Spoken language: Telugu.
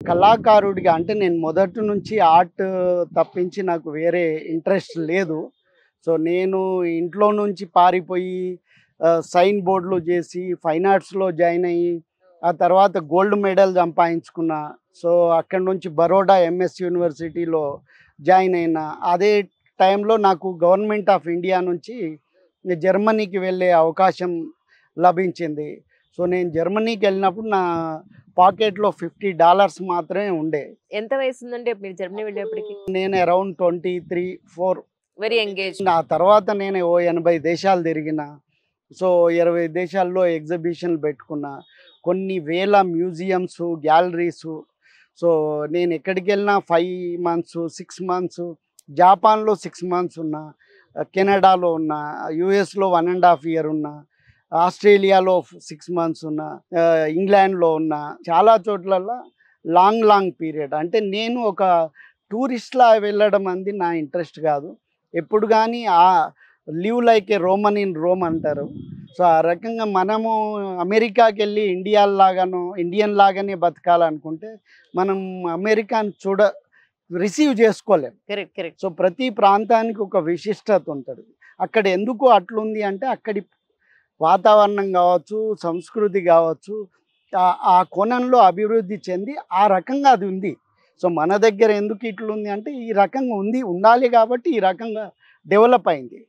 కళాకారుడిగా అంటే నేను మొదటి నుంచి ఆర్ట్ తప్పించి నాకు వేరే ఇంట్రెస్ట్ లేదు. సో, నేను ఇంట్లో నుంచి పారిపోయి సైన్ బోర్డ్‌లు జేసి ఫైన్ ఆర్ట్స్‌లో జాయిన్ అయ్యి, ఆ తర్వాత గోల్డ్ మెడల్ సంపాదించుకున్నా. సో, అక్కడి నుంచి బరోడా ఎంఎస్ యూనివర్సిటీలో జాయిన్ అయినా. అదే టైంలో నాకు గవర్నమెంట్ ఆఫ్ ఇండియా నుంచి జర్మనీకి వెళ్ళే అవకాశం లభించింది. సో, నేను జర్మనీకెళ్ళినప్పుడు నా పాకెట్‌లో $50 మాత్రమే ఉండే. ఎంత వయసుందండి మీరు జర్మనీ వెళ్ళేప్పటికి? నేను అరౌండ్ 23, 4. Very engaged. ఆ తర్వాత నేను ఓ 80 దేశాలు తిరిగినా. సో, 20 దేశాల్లో ఎగ్జిబిషన్‌లు పెట్టుకున్నా. కొన్ని వేల మ్యూజియమ్సు, గ్యాలరీసు. సో, నేను ఎక్కడికెళ్ళినా 5 మంత్స్, 6 మంత్స్, జాపాన్‌లో 6 మంత్స్ ఉన్నా, కెనడాలో ఉన్నా, యూఎస్‌లో 1 ½ ఇయర్ ఉన్నా, ఆస్ట్రేలియాలో 6 మంత్స్ ఉన్నా, ఇంగ్లాండ్‌లో ఉన్నా. చాలా చోట్లల్ల లాంగ్ పీరియడ్. అంటే నేను ఒక టూరిస్ట్‌లా వెళ్ళడం అంది నా ఇంట్రెస్ట్ కాదు. ఎప్పుడు గాని live like a Roman in Rome అంటారు. సో, ఆ రకంగా మనము అమెరికాకెళ్ళి ఇండియన్ లాగానే బతకాలనుకుంటే, మనం అమెరికాని రిసీవ్ చేసుకోలేం. కరెక్ట్. కరెక్ట్. సో, ప్రతి ప్రాంతానికి ఒక విశిష్టత ఉంటది. అక్కడ ఎందుకు అట్లుంది అంటే, అక్కడి వాతావరణం గావచ్చు, సంస్కృతి గావచ్చు, ఆ కోణంలో అభివృద్ధి చెంది ఆ రకంగా అది ఉంది. సో, మన దగ్గర ఎందుకు ఇట్లుంది అంటే, ఈ రకంగా ఉంది. ఉండాలి కాబట్టి ఈ రకంగా డెవలప్ అయింది.